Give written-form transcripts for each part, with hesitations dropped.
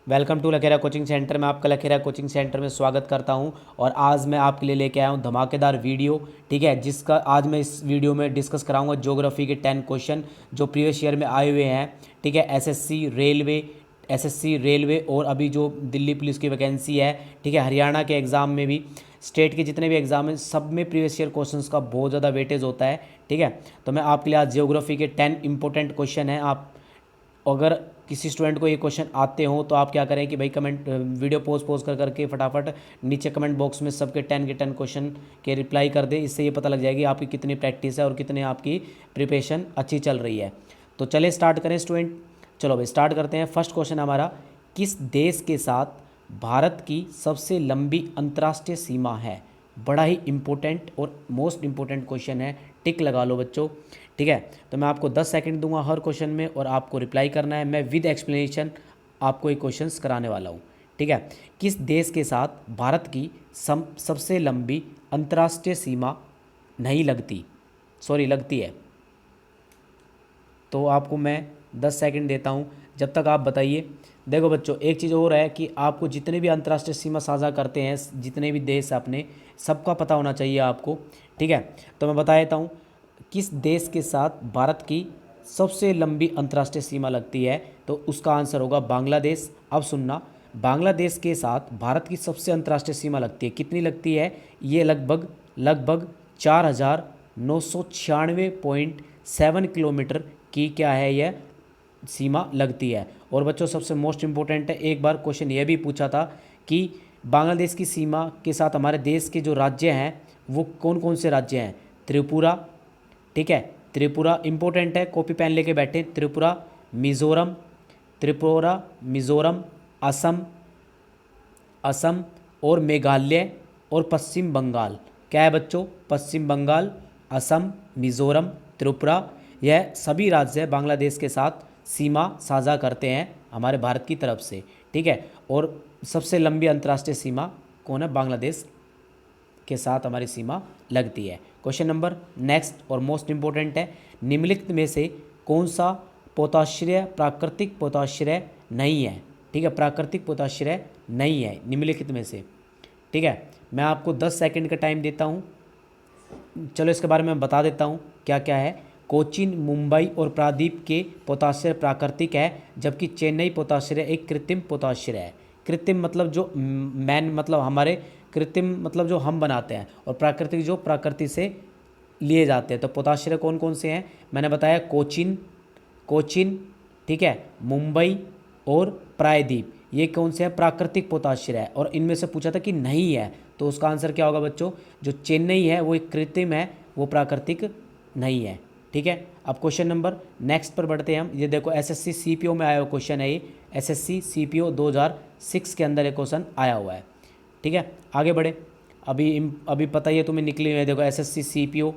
Welcome to Lakhera coaching centre में आपका Lakhera coaching centre में स्वागत करता हूं। और आज मैं आपके लिए लेके आया हूं धमाकेदार वीडियो। ठीक है, जिसका आज मैं इस वीडियो में डिस्कस कराऊंगा ज्योग्राफी के 10 क्वेश्चन जो प्रीवियस ईयर में आए हुए हैं। ठीक है, एसएससी रेलवे और अभी जो दिल्ली पुलिस की वैकेंसी है, ठीक है, हरियाणा के एग्ज़ाम में भी, स्टेट के जितने भी एग्जाम हैं सब में प्रीवियस ईयर क्वेश्चंस का बहुत ज़्यादा वेटेज होता है। ठीक है, तो मैं आपके लिए आज ज्योग्राफी के 10 इंपॉर्टेंट क्वेश्चन हैं। आप अगर किसी स्टूडेंट को ये क्वेश्चन आते हो तो आप क्या करें कि भाई कमेंट वीडियो पोज कर करके फटाफट नीचे कमेंट बॉक्स में सबके 10 के 10 क्वेश्चन के रिप्लाई कर दे। इससे ये पता लग जाएगी आपकी कितनी प्रैक्टिस है और कितनी आपकी प्रिपरेशन अच्छी चल रही है। तो चले स्टार्ट करें स्टूडेंट। चलो भाई स्टार्ट करते हैं। फर्स्ट क्वेश्चन हमारा, किस देश के साथ भारत की सबसे लंबी अंतर्राष्ट्रीय सीमा है? बड़ा ही इंपॉर्टेंट और मोस्ट इंपॉर्टेंट क्वेश्चन है, टिक लगा लो बच्चों। ठीक है, तो मैं आपको 10 सेकंड दूंगा हर क्वेश्चन में और आपको रिप्लाई करना है। मैं विद एक्सप्लेनेशन आपको ये क्वेश्चंस कराने वाला हूँ। ठीक है, किस देश के साथ भारत की सबसे लंबी अंतर्राष्ट्रीय सीमा नहीं लगती, सॉरी लगती है? तो आपको मैं 10 सेकंड देता हूँ, जब तक आप बताइए। देखो बच्चों, एक चीज़ और है कि आपको जितने भी अंतर्राष्ट्रीय सीमा साझा करते हैं, जितने भी देश अपने, सबका पता होना चाहिए आपको। ठीक है, तो मैं बता देता हूँ किस देश के साथ भारत की सबसे लंबी अंतर्राष्ट्रीय सीमा लगती है। तो उसका आंसर होगा बांग्लादेश। अब सुनना, बांग्लादेश के साथ भारत की सबसे अंतर्राष्ट्रीय सीमा लगती है। कितनी लगती है? ये लगभग लगभग 4,996.7 किलोमीटर की क्या है यह सीमा लगती है। और बच्चों सबसे मोस्ट इंपॉर्टेंट है, एक बार क्वेश्चन यह भी पूछा था कि बांग्लादेश की सीमा के साथ हमारे देश के जो राज्य हैं वो कौन कौन से राज्य हैं? त्रिपुरा, ठीक है, त्रिपुरा इंपॉर्टेंट है, कॉपी पेन लेके बैठे। त्रिपुरा, मिज़ोरम, असम और मेघालय और पश्चिम बंगाल। क्या है बच्चों? पश्चिम बंगाल, असम, मिज़ोरम, त्रिपुरा, यह सभी राज्य बांग्लादेश के साथ सीमा साझा करते हैं हमारे भारत की तरफ से। ठीक है, और सबसे लंबी अंतर्राष्ट्रीय सीमा कौन है? बांग्लादेश के साथ हमारी सीमा लगती है। क्वेश्चन नंबर नेक्स्ट और मोस्ट इंपॉर्टेंट है, निम्नलिखित में से कौन सा पोताश्रय प्राकृतिक पोताश्रय नहीं है? ठीक है, प्राकृतिक पोताश्रय नहीं है निम्नलिखित में से। ठीक है, मैं आपको 10 सेकंड का टाइम देता हूँ। चलो इसके बारे में बता देता हूँ क्या क्या है। कोचीन, मुंबई और प्रायद्वीप के पोताश्रय प्राकृतिक है, जबकि चेन्नई पोताश्रय एक कृत्रिम पोताश्रय है। कृत्रिम मतलब जो मैन मतलब हमारे, कृत्रिम मतलब जो हम बनाते हैं, और प्राकृतिक जो प्रकृति से लिए जाते हैं। तो पोताश्रय कौन कौन से हैं? मैंने बताया कोचीन, ठीक है, मुंबई और प्रायद्वीप, ये कौन से हैं? प्राकृतिक पोताश्रय है। और इनमें से पूछा था कि नहीं है, तो उसका आंसर क्या होगा बच्चों? जो चेन्नई है वो एक कृत्रिम है, वो प्राकृतिक नहीं है। ठीक है, अब क्वेश्चन नंबर नेक्स्ट पर बढ़ते हैं हम। ये देखो एसएससी सीपीओ में आया हुआ क्वेश्चन है, ये एसएससी सीपीओ 2006 के अंदर एक क्वेश्चन आया हुआ है। ठीक है, आगे बढ़े। अभी पता ही है तुम्हें, निकले हुए देखो एसएससी सीपीओ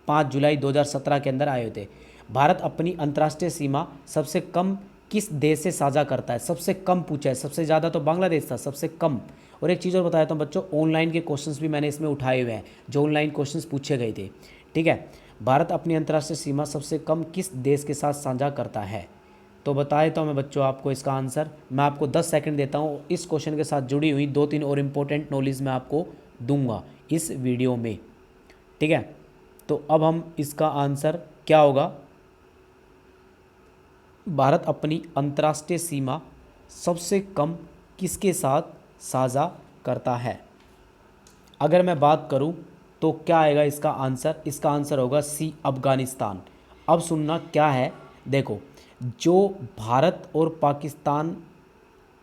5 जुलाई 2017 के अंदर आए हुए थे। भारत अपनी अंतर्राष्ट्रीय सीमा सबसे कम किस देश से साझा करता है? सबसे कम पूछा है, सबसे ज़्यादा तो बांग्लादेश था, सबसे कम। और एक चीज़ और बताया था बच्चों, ऑनलाइन के क्वेश्चंस भी मैंने इसमें उठाए हुए हैं, जो ऑनलाइन क्वेश्चंस पूछे गए थे। ठीक है, भारत अपनी अंतर्राष्ट्रीय सीमा सबसे कम किस देश के साथ साझा करता है? तो बता देता हूँ मैं बच्चों आपको इसका आंसर। मैं आपको 10 सेकंड देता हूँ, इस क्वेश्चन के साथ जुड़ी हुई 2-3 और इम्पोर्टेंट नॉलेज मैं आपको दूंगा इस वीडियो में। ठीक है, तो अब हम इसका आंसर क्या होगा? भारत अपनी अंतर्राष्ट्रीय सीमा सबसे कम किसके साथ साझा करता है? अगर मैं बात करूं तो क्या आएगा इसका आंसर? इसका आंसर होगा सी, अफगानिस्तान। अब सुनना क्या है, देखो, जो भारत और पाकिस्तान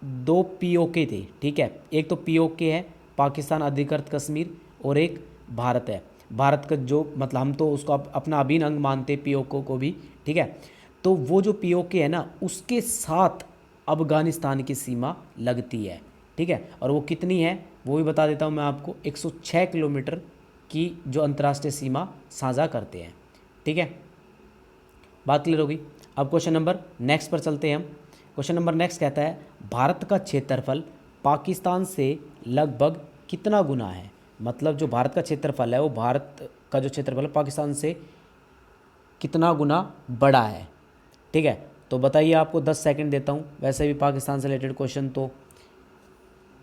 दो पीओके थे, ठीक है, एक तो पीओके है पाकिस्तान अधिकृत कश्मीर, और एक भारत है। भारत का जो मतलब हम तो उसको अपना अभिन्न अंग मानते पीओके को भी। ठीक है, तो वो जो पीओके है ना, उसके साथ अफगानिस्तान की सीमा लगती है। ठीक है, और वो कितनी है वो भी बता देता हूँ मैं आपको, 106 किलोमीटर की जो अंतर्राष्ट्रीय सीमा साझा करते हैं। ठीक है, बात क्लियर होगी। अब क्वेश्चन नंबर नेक्स्ट पर चलते हैं हम। क्वेश्चन नंबर नेक्स्ट कहता है, भारत का क्षेत्रफल पाकिस्तान से लगभग कितना गुना है? मतलब जो भारत का क्षेत्रफल है वो भारत का जो क्षेत्रफल है पाकिस्तान से कितना गुना बड़ा है? ठीक है, तो बताइए, आपको 10 सेकंड देता हूँ। वैसे भी पाकिस्तान से रिलेटेड क्वेश्चन तो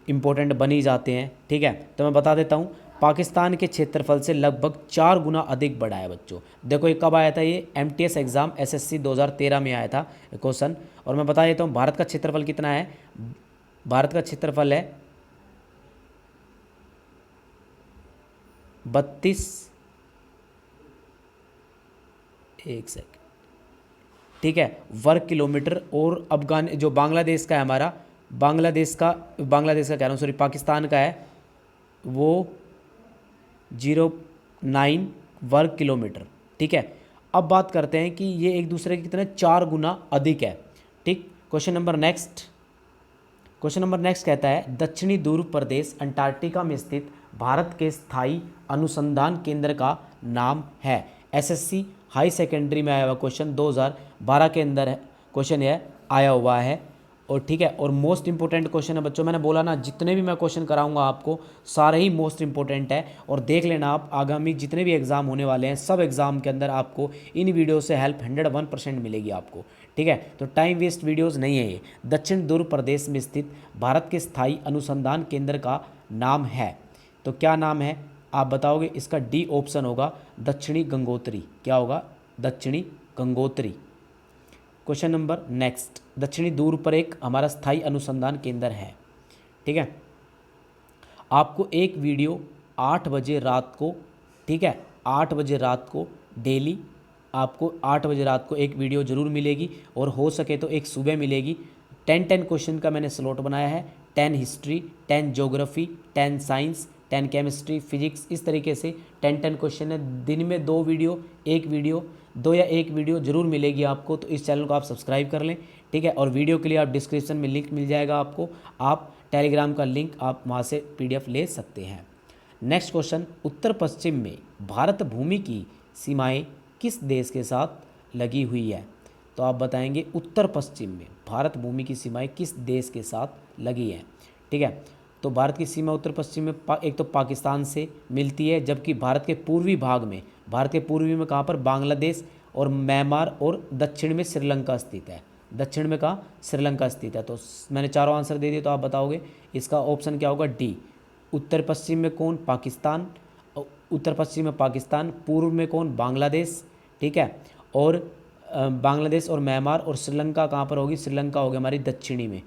इम्पोर्टेंट बन ही जाते हैं, ठीक है। तो मैं बता देता हूँ, पाकिस्तान के क्षेत्रफल से लगभग 4 गुना अधिक बड़ा है बच्चों। देखो ये कब आया था, ये MTS एग्ज़ाम SSC 2013 में आया था क्वेश्चन। और मैं बता देता हूँ भारत का क्षेत्रफल कितना है। भारत का क्षेत्रफल है 32, एक सेकंड, ठीक है, वर्ग किलोमीटर। और अफगान जो बांग्लादेश का है हमारा, बांग्लादेश का कह रहा हूँ, सॉरी, पाकिस्तान का है वो 09 वर्ग किलोमीटर, ठीक है। अब बात करते हैं कि ये एक दूसरे के कितने 4 गुना अधिक है, ठीक। क्वेश्चन नंबर नेक्स्ट कहता है, दक्षिणी ध्रुव प्रदेश अंटार्कटिका में स्थित भारत के स्थायी अनुसंधान केंद्र का नाम है। SSC हाई सेकेंडरी में आया हुआ क्वेश्चन 2012 के अंदर है क्वेश्चन यह आया हुआ है। और ठीक है, और मोस्ट इंपॉर्टेंट क्वेश्चन है बच्चों। मैंने बोला ना, जितने भी मैं क्वेश्चन कराऊंगा आपको सारे ही मोस्ट इंपॉर्टेंट है। और देख लेना आप, आगामी जितने भी एग्ज़ाम होने वाले हैं सब एग्ज़ाम के अंदर आपको इन वीडियो से हेल्प 101% मिलेगी आपको, ठीक है। तो टाइम वेस्ट वीडियोज़ नहीं है ये। दक्षिण ध्रुव प्रदेश में स्थित भारत के स्थायी अनुसंधान केंद्र का नाम है, तो क्या नाम है आप बताओगे? इसका D ऑप्शन होगा, दक्षिणी गंगोत्री। क्या होगा? दक्षिणी गंगोत्री। क्वेश्चन नंबर नेक्स्ट, दक्षिणी ध्रुव पर एक हमारा स्थायी अनुसंधान केंद्र है, ठीक है। आपको एक वीडियो 8 बजे रात को, ठीक है, 8 बजे रात को डेली आपको 8 बजे रात को एक वीडियो ज़रूर मिलेगी, और हो सके तो एक सुबह मिलेगी। 10 क्वेश्चन का मैंने स्लॉट बनाया है, 10 history, 10 geography, 10 science, 10 chemistry, physics, इस तरीके से 10 क्वेश्चन है। दिन में 2 वीडियो, दो या एक वीडियो जरूर मिलेगी आपको। तो इस चैनल को आप सब्सक्राइब कर लें, ठीक है। और वीडियो के लिए आप डिस्क्रिप्शन में लिंक मिल जाएगा आपको, आप टेलीग्राम का लिंक आप वहाँ से PDF ले सकते हैं। नेक्स्ट क्वेश्चन, उत्तर पश्चिम में भारत भूमि की सीमाएं किस देश के साथ लगी हुई है? तो आप बताएंगे उत्तर पश्चिम में भारत भूमि की सीमाएं किस देश के साथ लगी हैं, ठीक है। तो भारत की सीमा उत्तर पश्चिम में एक तो पाकिस्तान से मिलती है, जबकि भारत के पूर्वी में कहाँ पर? बांग्लादेश और म्यांमार, और दक्षिण में श्रीलंका स्थित है। दक्षिण में कहाँ? श्रीलंका स्थित है। तो मैंने चारों आंसर दे दिए, तो आप बताओगे इसका ऑप्शन क्या होगा? D। उत्तर पश्चिम में कौन? पाकिस्तान। उत्तर पश्चिम में पाकिस्तान, पूर्व में कौन? बांग्लादेश, ठीक है। और बांग्लादेश और म्यांमार, और श्रीलंका कहाँ पर होगी? श्रीलंका होगी हमारी दक्षिणी में,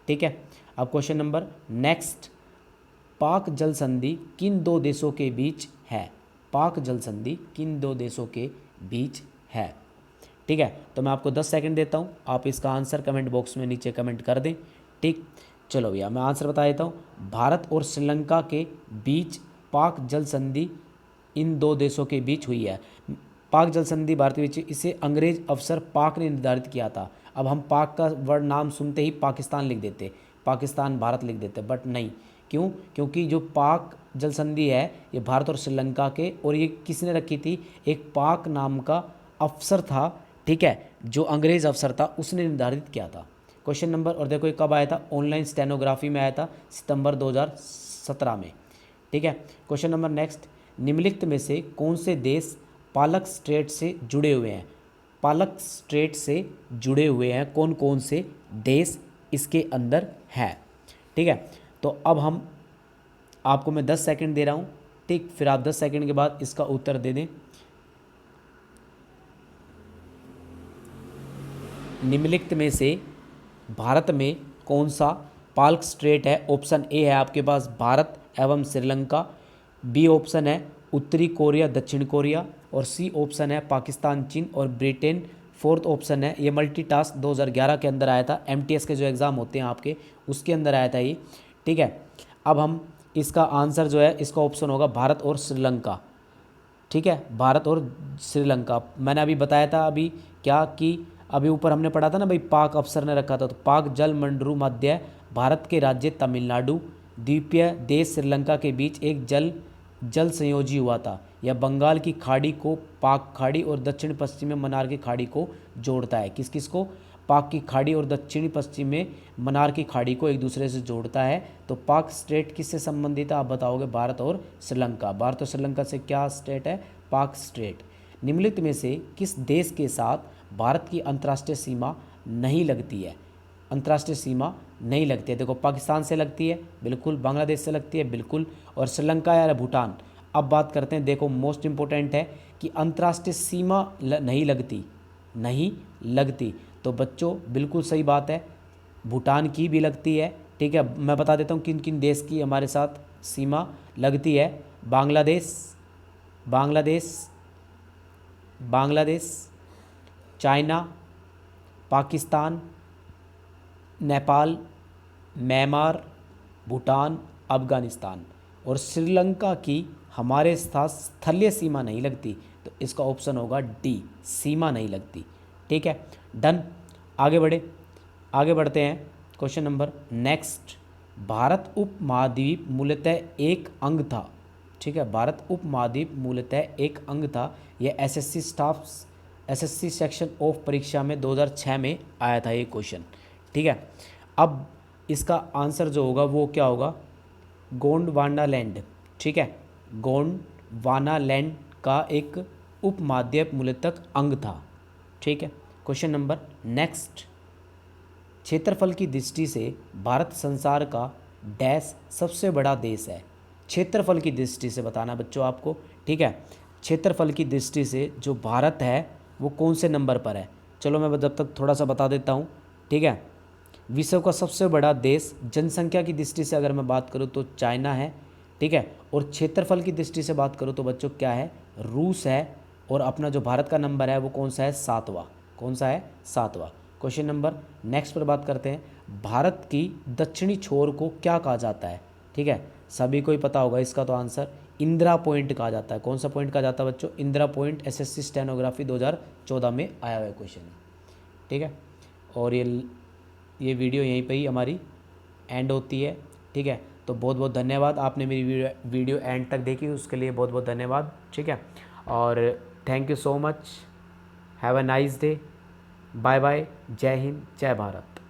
ठीक है। अब क्वेश्चन नंबर नेक्स्ट, पाक जल संधि किन 2 देशों के बीच है? पाक जल संधि किन 2 देशों के बीच है, ठीक है। तो मैं आपको 10 सेकंड देता हूँ, आप इसका आंसर कमेंट बॉक्स में नीचे कमेंट कर दें, ठीक। चलो भैया, मैं आंसर बता देता हूँ। भारत और श्रीलंका के बीच पाक जल संधि इन 2 देशों के बीच हुई है। पाक जल संधि भारत के बीच, इसे अंग्रेज अफसर पाक ने निर्धारित किया था। अब हम पाक का वर्ड नाम सुनते ही पाकिस्तान लिख देते, पाकिस्तान भारत लिख देते, बट नहीं। क्यों? क्योंकि जो पाक जल संधि है ये भारत और श्रीलंका के, और ये किसने रखी थी? एक पाक नाम का अफसर था, ठीक है, जो अंग्रेज अफसर था, उसने निर्धारित किया था। क्वेश्चन नंबर, और देखो ये कब आया था? ऑनलाइन स्टेनोग्राफी में आया था, सितंबर 2017 में, ठीक है। क्वेश्चन नंबर नेक्स्ट, निम्नलिखित में से कौन से देश पालक स्ट्रेट से जुड़े हुए हैं? पालक स्ट्रेट से जुड़े हुए हैं कौन कौन से देश इसके अंदर है, ठीक है। तो अब हम आपको मैं 10 सेकंड दे रहा हूँ, ठीक, फिर आप 10 सेकंड के बाद इसका उत्तर दे दें। निम्नलिखित में से भारत में कौन सा पालक स्ट्रेट है? ऑप्शन A है आपके पास भारत एवं श्रीलंका, B ऑप्शन है उत्तरी कोरिया दक्षिण कोरिया, और C ऑप्शन है पाकिस्तान चीन और ब्रिटेन। फोर्थ ऑप्शन है, ये मल्टीटास्क 2011 के अंदर आया था, MTS के जो एग्ज़ाम होते हैं आपके उसके अंदर आया था ये, ठीक है। अब हम इसका आंसर जो है, इसका ऑप्शन होगा भारत और श्रीलंका, ठीक है, भारत और श्रीलंका। मैंने अभी बताया था अभी क्या कि अभी ऊपर हमने पढ़ा था ना भाई, पाक अफसर ने रखा था, तो पाक जल मंडरू मध्य भारत के राज्य तमिलनाडु, द्वीपीय देश श्रीलंका के बीच एक जल संयोजी हुआ था। यह बंगाल की खाड़ी को पाक खाड़ी और दक्षिण पश्चिम में मन्नार की खाड़ी को जोड़ता है। किस किस को? पाक की खाड़ी और दक्षिणी पश्चिम में मन्नार की खाड़ी को एक दूसरे से जोड़ता है। तो पाक स्टेट किससे संबंधित है आप बताओगे? भारत और श्रीलंका। भारत और श्रीलंका से क्या स्टेट है? पाक स्टेट। निम्नलिखित में से किस देश के साथ भारत की अंतर्राष्ट्रीय सीमा नहीं लगती है, अंतर्राष्ट्रीय सीमा नहीं लगती है। देखो पाकिस्तान से लगती है बिल्कुल, बांग्लादेश से लगती है बिल्कुल, और श्रीलंका या भूटान। अब बात करते हैं, देखो मोस्ट इम्पोर्टेंट है कि अंतर्राष्ट्रीय सीमा नहीं लगती, नहीं लगती, तो बच्चों बिल्कुल सही बात है, भूटान की भी लगती है। ठीक है, मैं बता देता हूँ किन किन देश की हमारे साथ सीमा लगती है। बांग्लादेश, बांग्लादेश, बांग्लादेश, चाइना, पाकिस्तान, नेपाल, म्यांमार, भूटान, अफ़गानिस्तान, और श्रीलंका की हमारे साथ स्थलीय सीमा नहीं लगती, तो इसका ऑप्शन होगा डी, सीमा नहीं लगती। ठीक है, डन। आगे बढ़े, आगे बढ़ते हैं। क्वेश्चन नंबर नेक्स्ट, भारत उपमहाद्वीप मूलतः एक अंग था। ठीक है, भारत उपमहाद्वीप मूलतः एक अंग था। यह SSC staff, SSC section of परीक्षा में 2006 में आया था ये क्वेश्चन। ठीक है, अब इसका आंसर जो होगा वो क्या होगा, गोंडवानालैंड। ठीक है, गोंडवानालैंड का एक उपमहाद्वीप मूलतः अंग था। ठीक है, क्वेश्चन नंबर नेक्स्ट, क्षेत्रफल की दृष्टि से भारत संसार का डैश सबसे बड़ा देश है। क्षेत्रफल की दृष्टि से बताना बच्चों आपको। ठीक है, क्षेत्रफल की दृष्टि से जो भारत है वो कौन से नंबर पर है, चलो मैं जब तक थोड़ा सा बता देता हूँ। ठीक है, विश्व का सबसे बड़ा देश जनसंख्या की दृष्टि से अगर मैं बात करूँ तो चाइना है। ठीक है, और क्षेत्रफल की दृष्टि से बात करूँ तो बच्चों क्या है, रूस है। और अपना जो भारत का नंबर है वो कौन सा है, 7वां। कौन सा है, 7वां। क्वेश्चन नंबर नेक्स्ट पर बात करते हैं, भारत की दक्षिणी छोर को क्या कहा जाता है। ठीक है, सभी को ही पता होगा इसका तो आंसर, इंदिरा पॉइंट कहा जाता है। कौन सा पॉइंट कहा जाता है बच्चों, इंदिरा पॉइंट। एसएससी स्टेनोग्राफी 2014 में आया हुआ क्वेश्चन है। ठीक है, और ये वीडियो यहीं पे ही हमारी एंड होती है। ठीक है, तो बहुत बहुत धन्यवाद, आपने मेरी वीडियो एंड तक देखी, उसके लिए बहुत बहुत धन्यवाद। ठीक है, और thank you so much, have a nice day, bye bye, जय हिंद, जय भारत।